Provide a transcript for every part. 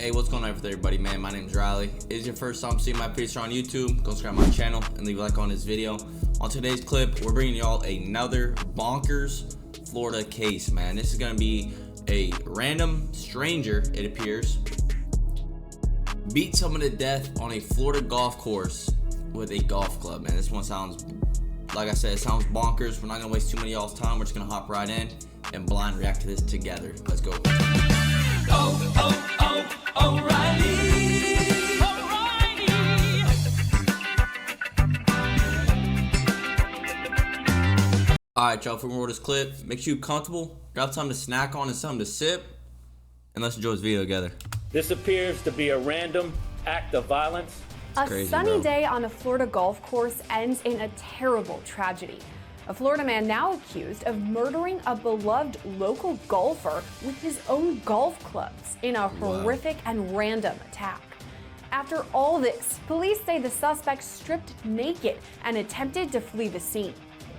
Hey, what's going on with everybody, man? My name's Riley. If it's your first time seeing my picture on YouTube, go subscribe my channel and leave a like on this video. On today's clip, we're bringing y'all another bonkers Florida case, man. This is gonna be a random stranger, it appears, beat someone to death on a Florida golf course with a golf club, man. This one sounds, like I said, it sounds bonkers. We're not gonna waste too many of y'all's time. We're just gonna hop right in and blind react to this together. Let's go. Alright, y'all, for more of this clip, make sure you're comfortable, grab something to snack on and something to sip, and let's enjoy this video together. This appears to be a random act of violence. A sunny day on a Florida golf course ends in a terrible tragedy. A Florida man now accused of murdering a beloved local golfer with his own golf clubs in a horrific and random attack. After all this, police say the suspect stripped naked and attempted to flee the scene.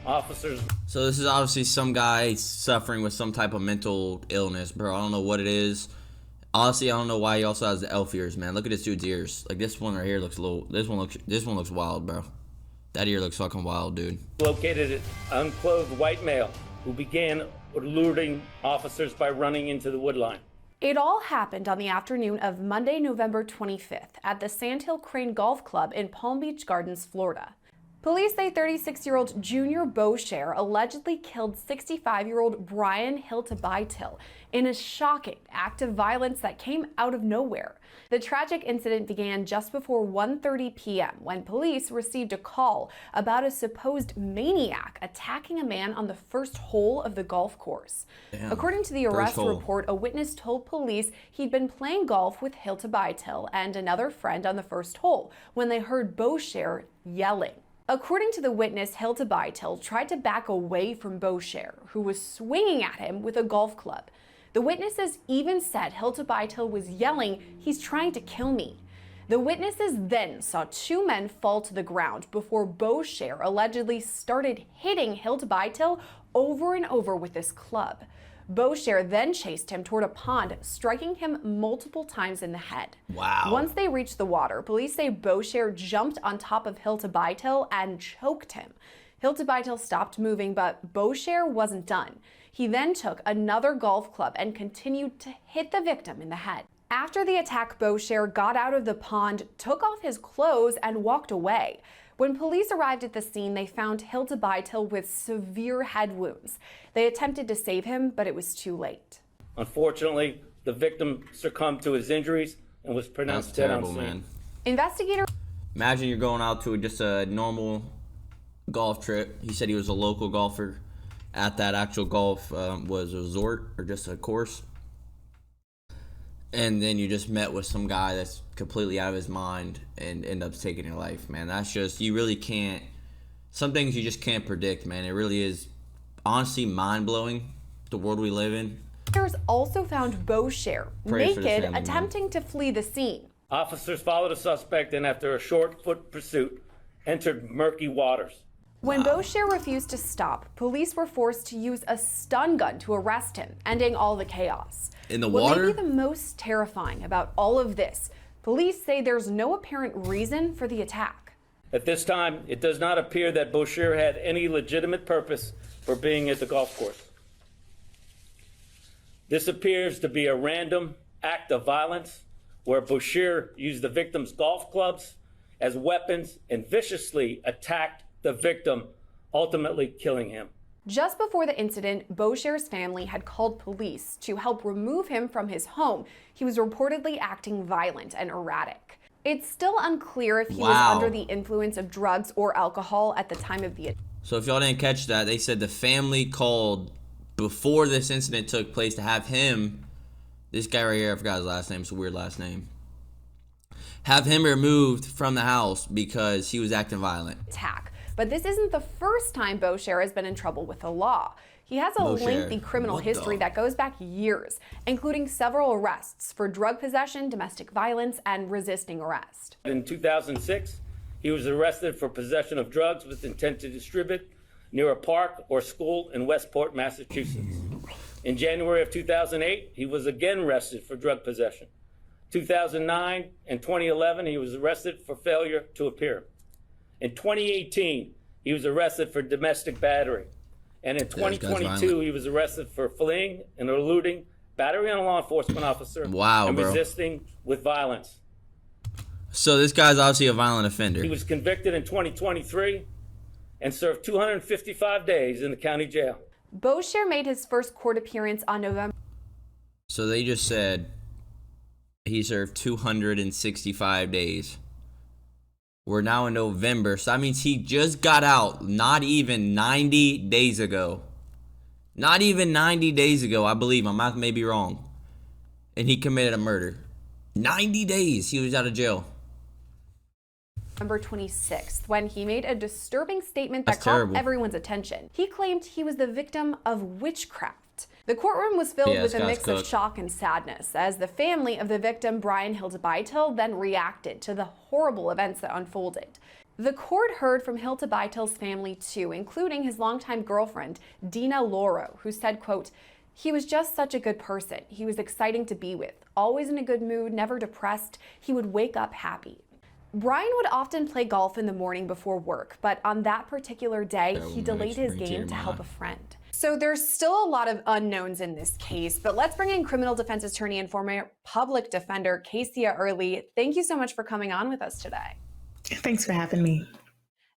Officers. So this is obviously some guy suffering with some type of mental illness, bro. I don't know what it is. Honestly, I don't know why he also has the elf ears, man. Look at this dude's ears. Like, this one right here looks a little. This one looks wild, bro. That ear looks fucking wild, dude. Located an unclothed white male who began eluding officers by running into the wood line. It all happened on the afternoon of Monday, November 25th at the Sandhill Crane Golf Club in Palm Beach Gardens, Florida. Police say 36-year-old Junior Beauchamp allegedly killed 65-year-old Brian Hiltebeitel in a shocking act of violence that came out of nowhere. The tragic incident began just before 1:30 p.m. when police received a call about a supposed maniac attacking a man on the first hole of the golf course. Damn. According to the arrest report, a witness told police he'd been playing golf with Hiltebeitel and another friend on the first hole when they heard Beauchamp yelling. According to the witness, Hiltebeitel tried to back away from Beauchamp, who was swinging at him with a golf club. The witnesses even said Hiltebeitel was yelling, "He's trying to kill me." The witnesses then saw two men fall to the ground before Beauchamp allegedly started hitting Hiltebeitel over and over with this club. Beauchamp then chased him toward a pond, striking him multiple times in the head. Wow. Once they reached the water, police say Beauchamp jumped on top of Hiltebeitel and choked him. Hiltebeitel stopped moving, but Beauchamp wasn't done. He then took another golf club and continued to hit the victim in the head. After the attack, Beauchamp got out of the pond, took off his clothes, and walked away. When police arrived at the scene, they found Hiltebeitel with severe head wounds. They attempted to save him, but it was too late. Unfortunately, the victim succumbed to his injuries and was pronounced dead on scene. Man. Investigators. Imagine you're going out to just a normal golf trip. He said he was a local golfer at that actual golf was a resort or just a course. And then you just met with some guy that's completely out of his mind and end up taking your life, man. That's just, you really can't, some things you just can't predict, man. It really is honestly mind-blowing, the world we live in. Officers also found Beauchamp naked, attempting to flee the scene. Officers followed a suspect and after a short foot pursuit, entered murky waters. When Beauchamp refused to stop, police were forced to use a stun gun to arrest him, ending all the chaos. In the water? What may be the most terrifying about all of this, police say there's no apparent reason for the attack. At this time, it does not appear that Beauchamp had any legitimate purpose for being at the golf course. This appears to be a random act of violence where Beauchamp used the victim's golf clubs as weapons and viciously attacked the victim, ultimately killing him. Just before the incident, Beauchamp's family had called police to help remove him from his home. He was reportedly acting violent and erratic. It's still unclear if he was under the influence of drugs or alcohol at the time of the attack. So if y'all didn't catch that, they said the family called before this incident took place to have him, this guy right here, I forgot his last name, it's a weird last name, have him removed from the house because he was acting violent. But this isn't the first time Beauchamp has been in trouble with the law. He has a lengthy criminal history that goes back years, including several arrests for drug possession, domestic violence, and resisting arrest. In 2006, he was arrested for possession of drugs with intent to distribute near a park or school in Westport, Massachusetts. In January of 2008, he was again arrested for drug possession. 2009 and 2011, he was arrested for failure to appear. In 2018, he was arrested for domestic battery. And in 2022, he was arrested for fleeing and eluding, battery on a law enforcement officer, and resisting with violence. So this guy's obviously a violent offender. He was convicted in 2023 and served 255 days in the county jail. Bosher made his first court appearance on November. So they just said he served 265 days. We're now in November, so that means he just got out not even 90 days ago. Not even 90 days ago, I believe. My math may be wrong. And he committed a murder. 90 days he was out of jail. November 26th, when he made a disturbing statement that caught everyone's attention. He claimed he was the victim of witchcraft. The courtroom was filled with a mix of shock and sadness as the family of the victim, Brian Hildebytel, then reacted to the horrible events that unfolded. The court heard from Hildebytel's family too, including his longtime girlfriend, Dina Loro, who said, quote, "He was just such a good person. He was exciting to be with, always in a good mood, never depressed. He would wake up happy." Brian would often play golf in the morning before work, but on that particular day, he delayed his game to help a friend. So there's still a lot of unknowns in this case, but let's bring in criminal defense attorney and former public defender, Casey Early. Thank you so much for coming on with us today. Thanks for having me.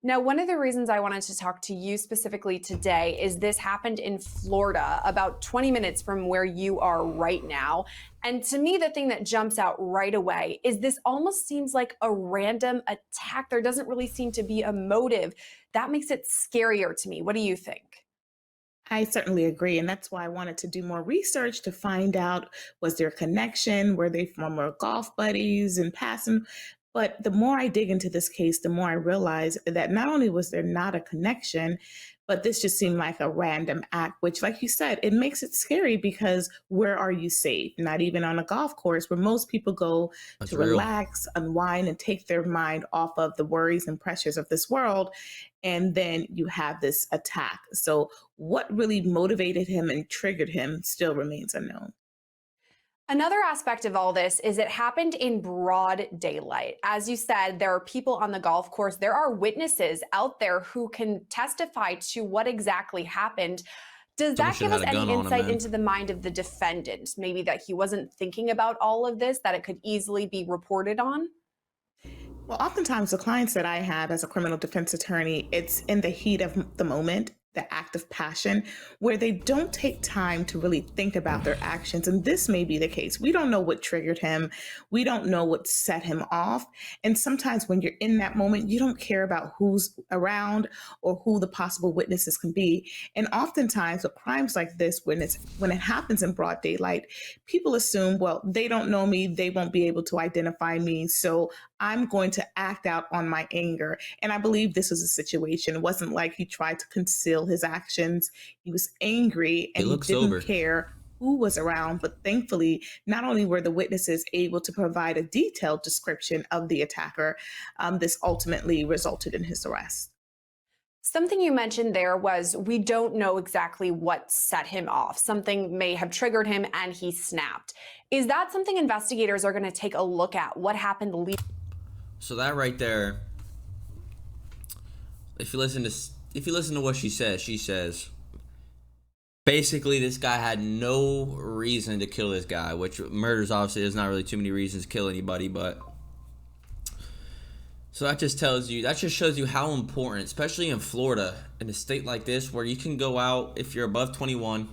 Now, one of the reasons I wanted to talk to you specifically today is this happened in Florida, about 20 minutes from where you are right now. And to me, the thing that jumps out right away is this almost seems like a random attack. There doesn't really seem to be a motive. That makes it scarier to me. What do you think? I certainly agree. And that's why I wanted to do more research to find out, was there a connection? Were they former golf buddies and passing? But the more I dig into this case, the more I realize that not only was there not a connection, but this just seemed like a random act, which, like you said, it makes it scary because where are you safe? Not even on a golf course where most people go to relax, unwind, and take their mind off of the worries and pressures of this world. And then you have this attack. So what really motivated him and triggered him still remains unknown. Another aspect of all this is it happened in broad daylight. As you said, there are people on the golf course. There are witnesses out there who can testify to what exactly happened. Does that give us any insight into the mind of the defendant? Maybe that he wasn't thinking about all of this, that it could easily be reported on? Well, oftentimes the clients that I have as a criminal defense attorney, it's in the heat of the moment, the act of passion, where they don't take time to really think about their actions. And this may be the case. We don't know what triggered him. We don't know what set him off. And sometimes when you're in that moment, you don't care about who's around or who the possible witnesses can be. And oftentimes with crimes like this, when it happens in broad daylight, people assume, well, they don't know me. They won't be able to identify me. So I'm going to act out on my anger. And I believe this was a situation. It wasn't like he tried to conceal his actions. He was angry and he didn't care who was around. But thankfully, not only were the witnesses able to provide a detailed description of the attacker, this ultimately resulted in his arrest. Something you mentioned there was we don't know exactly what set him off. Something may have triggered him and he snapped. Is that something investigators are going to take a look at? What happened? So that right there, if you listen to what she says basically this guy had no reason to kill this guy, which murders obviously there's not really too many reasons to kill anybody, but so that just shows you how important, especially in Florida, in a state like this where you can go out, if you're above 21,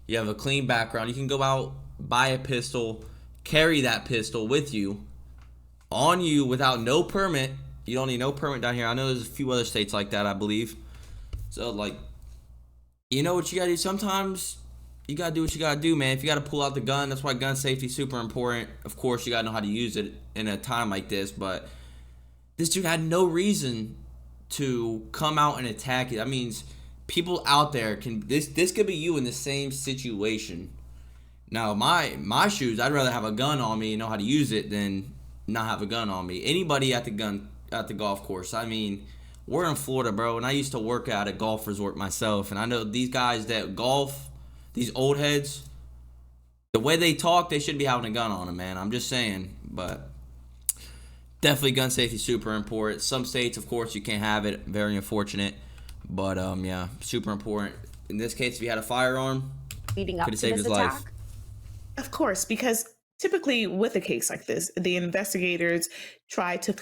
you have a clean background, you can go out, buy a pistol, carry that pistol with you on you without no permit. You don't need no permit down here. I know there's a few other states like that, I believe. So, like, you know what you gotta do? Sometimes you gotta do what you gotta do, man. If you gotta pull out the gun, that's why gun safety is super important. Of course, you gotta know how to use it in a time like this, but this dude had no reason to come out and attack it. That means people out there can, this could be you in the same situation. Now, my shoes, I'd rather have a gun on me and know how to use it than not have a gun on me. Anybody at the golf course, I mean, we're in Florida, bro, and I used to work at a golf resort myself, and I know these guys that golf, these old heads, The way they talk, they shouldn't be having a gun on them, man. I'm just saying. But definitely gun safety is super important. Some states, of course, you can't have it. Very unfortunate. But, yeah, super important. In this case, if he had a firearm, leading up could to have saved this his attack? life. Of course, because typically with a case like this, the investigators try to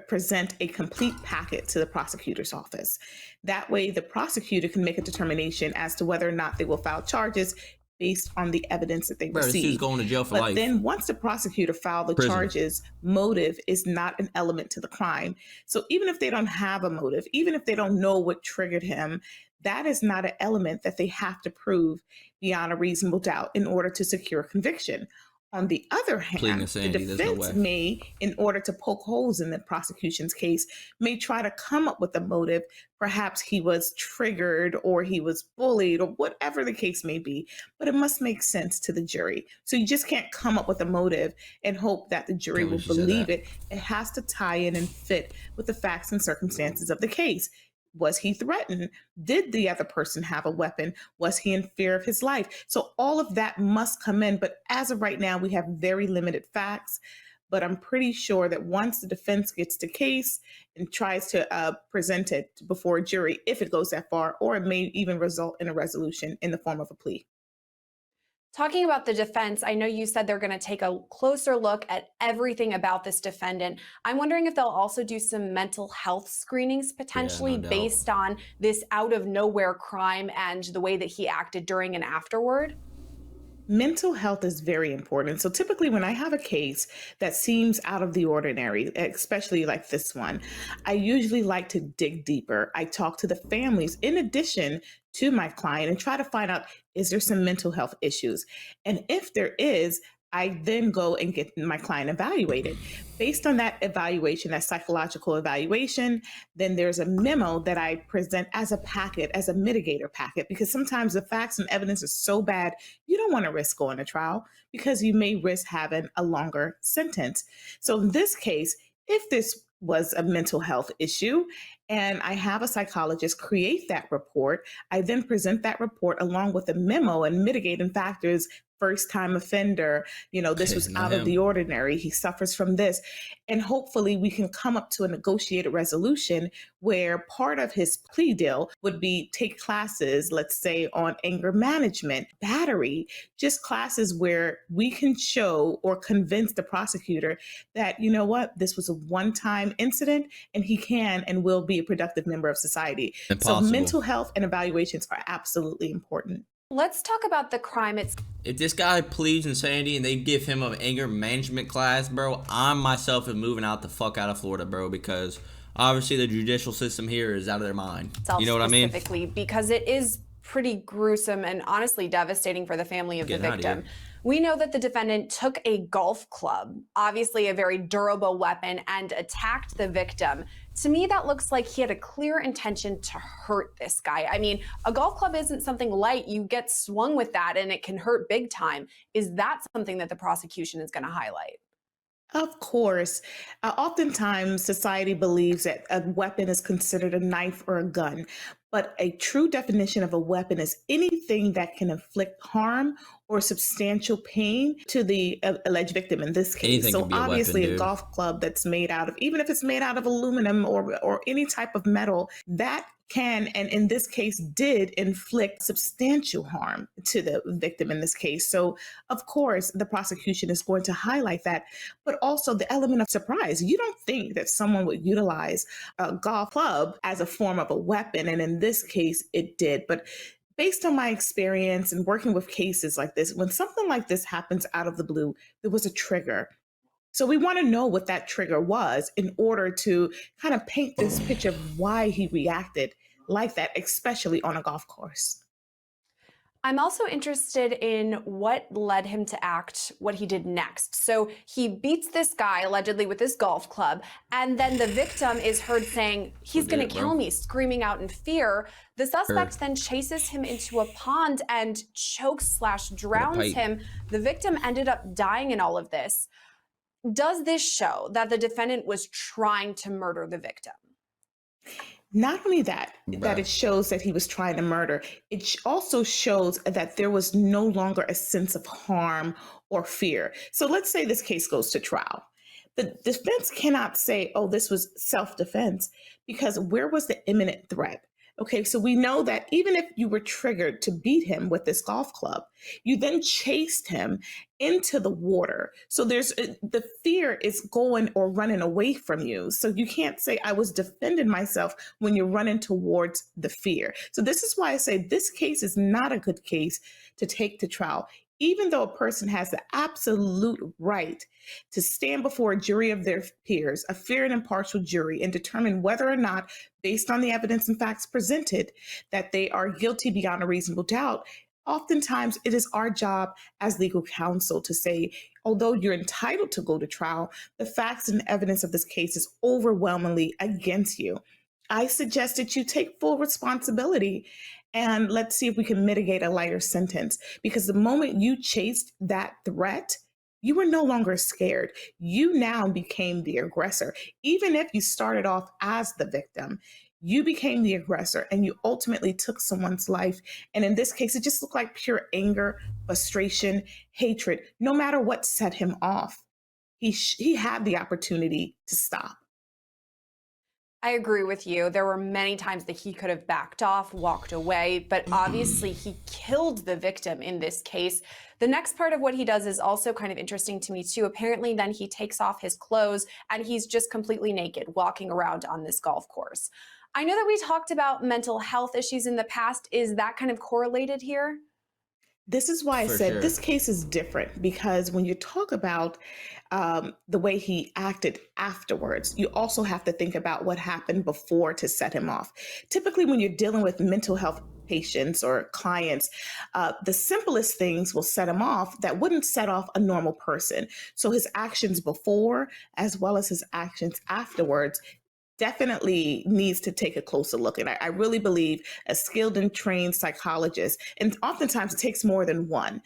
present a complete packet to the prosecutor's office. That way, the prosecutor can make a determination as to whether or not they will file charges based on the evidence that they Bro, this dude's receive. going to jail for But life. then once the prosecutor filed the Prison. charges, motive is not an element to the crime. So even if they don't have a motive, even if they don't know what triggered him, that is not an element that they have to prove beyond a reasonable doubt in order to secure conviction. On the other Pleading hand, the insanity, there's no defense way. may, in order to poke holes in the prosecution's case, may try to come up with a motive. Perhaps he was triggered or he was bullied or whatever the case may be, but it must make sense to the jury. So you just can't come up with a motive and hope that the jury Can't will believe she said believe that. it. It has to tie in and fit with the facts and circumstances of the case. Was he threatened? Did the other person have a weapon? Was he in fear of his life? So all of that must come in. But as of right now, we have very limited facts. But I'm pretty sure that once the defense gets the case and tries to present it before a jury, if it goes that far, or it may even result in a resolution in the form of a plea. Talking about the defense, I know you said they're going to take a closer look at everything about this defendant. I'm wondering if they'll also do some mental health screenings potentially doubt. based on this out of nowhere crime and the way that he acted during and afterward. Mental health is very important. So typically when I have a case that seems out of the ordinary, especially like this one, I usually like to dig deeper. I talk to the families in addition to my client and try to find out, is there some mental health issues? And if there is, I then go and get my client evaluated. Based on that evaluation, that psychological evaluation, then there's a memo that I present as a packet, as a mitigator packet, because sometimes the facts and evidence is so bad, you don't want to risk going to trial because you may risk having a longer sentence. So in this case, if this was a mental health issue and I have a psychologist create that report, I then present that report along with a memo and mitigating factors. First time offender, this was Not out of him. the ordinary. He suffers from this. And hopefully we can come up to a negotiated resolution where part of his plea deal would be take classes, let's say on anger management, battery, just classes where we can show or convince the prosecutor that, you know what, this was a one-time incident and he can and will be a productive member of society. Impossible. So mental health and evaluations are absolutely important. Let's talk about the crime itself. If this guy pleads insanity and they give him an anger management class, bro, I myself am moving out the fuck out of Florida, bro, because obviously the judicial system here is out of their mind. You know what I mean? Specifically, because it is pretty gruesome and honestly devastating for the family of the Getting out of victim. here. We know that the defendant took a golf club, obviously a very durable weapon, and attacked the victim. To me, that looks like he had a clear intention to hurt this guy. I mean, a golf club isn't something light. You get swung with that and it can hurt big time. Is that something that the prosecution is going to highlight? Of course. Oftentimes, society believes that a weapon is considered a knife or a gun, but a true definition of a weapon is anything that can inflict harm or substantial pain to the alleged victim in this case. Anything So can be a weapon, obviously, a dude. golf club that's made out of, even if it's made out of aluminum or any type of metal, that can, and in this case did, inflict substantial harm to the victim in this case. So of course, the prosecution is going to highlight that, but also the element of surprise. You don't think that someone would utilize a golf club as a form of a weapon, and in this case, it did. But based on my experience and working with cases like this, when something like this happens out of the blue, there was a trigger. So we want to know what that trigger was in order to kind of paint this picture of why he reacted like that, especially on a golf course. I'm also interested in what led him to act what he did next. So he beats this guy allegedly with this golf club, and then the victim is heard saying, he's going to kill me, screaming out in fear. The suspect then chases him into a pond and chokes/drowns him. The victim ended up dying in all of this. Does this show that the defendant was trying to murder the victim? Not only that, that Bruh. it shows that he was trying to murder, it also shows that there was no longer a sense of harm or fear. So let's say this case goes to trial. The defense cannot say, oh, this was self defense, because where was the imminent threat? Okay, so we know that even if you were triggered to beat him with this golf club, you then chased him into the water. So there's the fear is going or running away from you. So you can't say, I was defending myself when you're running towards the fear. So this is why I say this case is not a good case to take to trial. Even though a person has the absolute right to stand before a jury of their peers, a fair and impartial jury, and determine whether or not, based on the evidence and facts presented, that they are guilty beyond a reasonable doubt, oftentimes it is our job as legal counsel to say, although you're entitled to go to trial, the facts and evidence of this case is overwhelmingly against you. I suggest that you take full responsibility and let's see if we can mitigate a lighter sentence. Because the moment you chased that threat, you were no longer scared. You now became the aggressor. Even if you started off as the victim, you became the aggressor and you ultimately took someone's life. And in this case, it just looked like pure anger, frustration, hatred. No matter what set him off, he had the opportunity to stop. I agree with you. There were many times that he could have backed off, walked away, but obviously he killed the victim in this case. The next part of what he does is also kind of interesting to me too. Apparently then he takes off his clothes and he's just completely naked walking around on this golf course. I know that we talked about mental health issues in the past. Is that kind of correlated here? This is why I For said sure. this case is different because when you talk about the way he acted afterwards, you also have to think about what happened before to set him off. Typically, when you're dealing with mental health patients or clients, the simplest things will set him off that wouldn't set off a normal person. So his actions before, as well as his actions afterwards, definitely needs to take a closer look. And I really believe a skilled and trained psychologist, and oftentimes it takes more than one,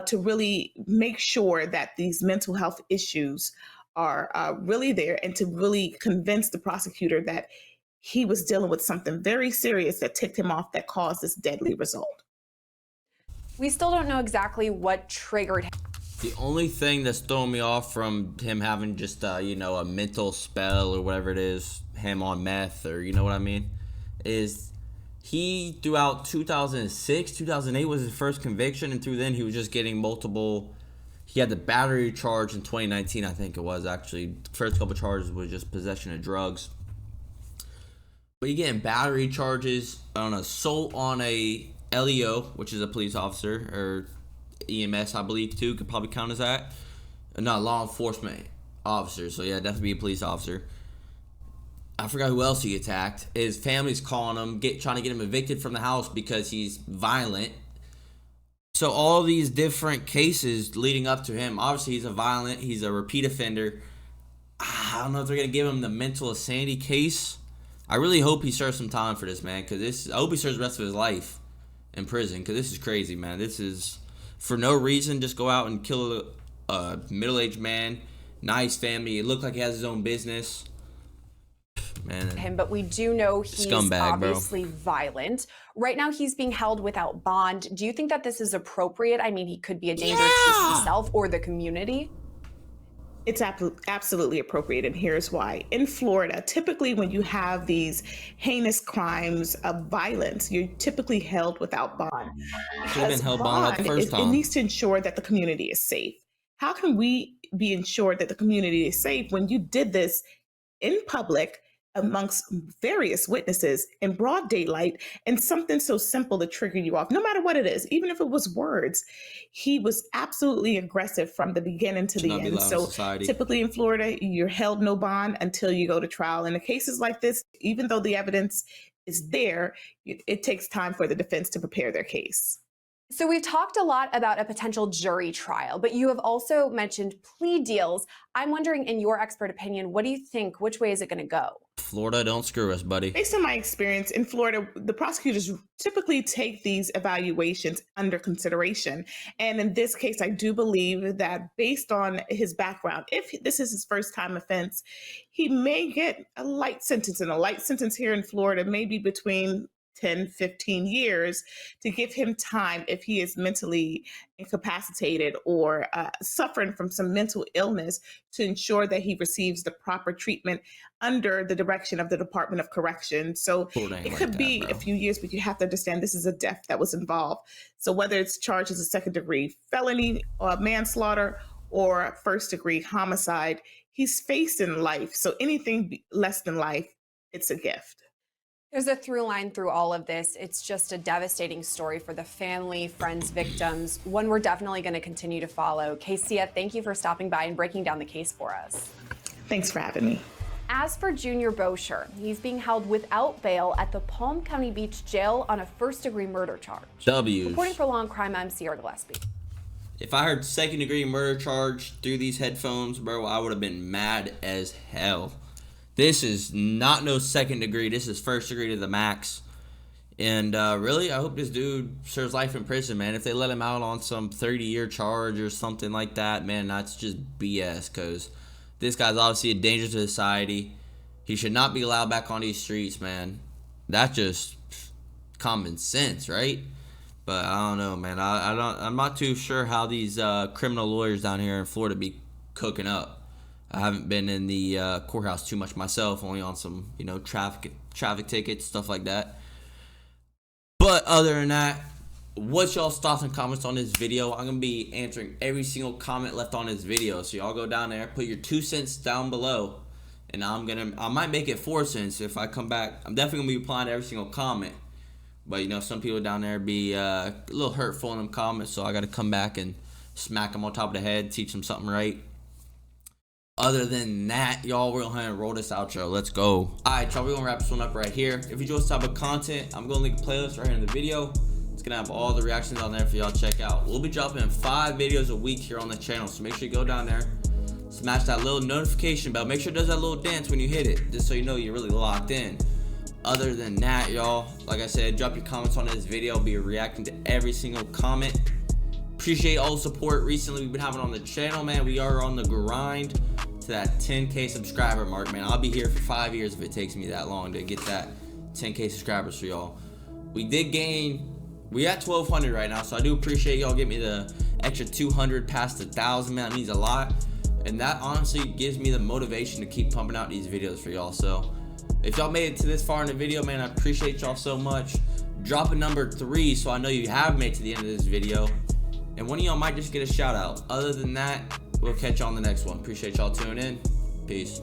to really make sure that these mental health issues are really there and to really convince the prosecutor that he was dealing with something very serious that ticked him off that caused this deadly result. We still don't know exactly what triggered him. The only thing that's throwing me off from him having just you know, a mental spell or whatever it is, him on meth, or you know what I mean, is he throughout 2006, 2008 was his first conviction, and through then he was just getting multiple. He had the battery charge in 2019, I think it was actually. The first couple charges was just possession of drugs. But you getting battery charges on assault on a LEO, which is a police officer, or EMS, I believe, too, could probably count as that. Not law enforcement officer, so yeah, definitely be a police officer. I forgot who else he attacked. His family's calling him, trying to get him evicted from the house because he's violent. So all these different cases leading up to him. Obviously, he's a repeat offender. I don't know if they're gonna give him the mental insanity case. I really hope he serves some time for this, man, because I hope he serves the rest of his life in prison, because this is crazy, man. This is for no reason, just go out and kill a middle-aged man, nice family. It looked like he has his own business. Man, But we do know he's scumbag, bro. obviously violent. Right now, he's being held without bond. Do you think that this is appropriate? I mean, he could be a danger to himself or the community. It's absolutely appropriate, and here's why. In Florida, typically when you have these heinous crimes of violence, you're typically held without bond. Should have been held bond out the first It time. needs to ensure that the community is safe. How can we be ensured that the community is safe when you did this in public amongst various witnesses in broad daylight, and something so simple to trigger you off, no matter what it is, even if it was words? He was absolutely aggressive from the beginning to Should the not be end. allowed in So society. typically in Florida, you're held no bond until you go to trial. In cases like this, even though the evidence is there, it takes time for the defense to prepare their case. So we've talked a lot about a potential jury trial, but you have also mentioned plea deals. I'm wondering, in your expert opinion, what do you think? Which way is it going to go? Florida, don't screw us, buddy. Based on my experience in Florida, the prosecutors typically take these evaluations under consideration. And in this case, I do believe that based on his background, if this is his first time offense, he may get a light sentence. And a light sentence here in Florida may be between 10, 15 years to give him time if he is mentally incapacitated or suffering from some mental illness to ensure that he receives the proper treatment under the direction of the Department of Corrections. So it could be a few years, but you have to understand this is a death that was involved. So whether it's charged as a second-degree felony or manslaughter or first-degree homicide, he's facing life. So anything less than life, it's a gift. There's a through line through all of this. It's just a devastating story for the family, friends, victims, one we're definitely going to continue to follow. Casey, thank you for stopping by and breaking down the case for us. Thanks for having me. As for Junior Bosher, he's being held without bail at the Palm County Beach Jail on a first-degree murder charge. Reporting for Law and Crime, I'm Sierra Gillespie. If I heard second-degree murder charge through these headphones, bro, I would have been mad as hell. This is not no second degree. This is first degree to the max. And really, I hope this dude serves life in prison, man. If they let him out on some 30-year charge or something like that, man, that's just BS. Because this guy's obviously a danger to society. He should not be allowed back on these streets, man. That's just common sense, right? But I don't know, man. I'm not too sure how these criminal lawyers down here in Florida be cooking up. I haven't been in the courthouse too much myself, only on some, traffic tickets, stuff like that. But other than that, what's y'all's thoughts and comments on this video? I'm going to be answering every single comment left on this video. So y'all go down there, put your 2 cents down below, and I might make it 4 cents if I come back. I'm definitely going to be replying to every single comment. But, some people down there be a little hurtful in them comments, so I got to come back and smack them on top of the head, teach them something right. Other than that, y'all, we're going to roll this outro. Let's go. Alright, y'all, we're going to wrap this one up right here. If you enjoy this type of content, I'm going to link a playlist right here in the video. It's going to have all the reactions on there for y'all to check out. We'll be dropping 5 videos a week here on the channel, so make sure you go down there, smash that little notification bell. Make sure it does that little dance when you hit it, just so you know you're really locked in. Other than that, y'all, like I said, drop your comments on this video. I'll be reacting to every single comment. Appreciate all the support recently we've been having on the channel, man. We are on the grind to that 10K subscriber mark, man. I'll be here for 5 years if it takes me that long to get that 10K subscribers for y'all. We at 1,200 right now, so I do appreciate y'all giving me the extra 200 past 1,000, man. That means a lot, and that honestly gives me the motivation to keep pumping out these videos for y'all. So if y'all made it to this far in the video, man, I appreciate y'all so much. Drop a number 3 so I know you have made it to the end of this video, and one of y'all might just get a shout out. Other than that, we'll catch y'all on the next one. Appreciate y'all tuning in. Peace.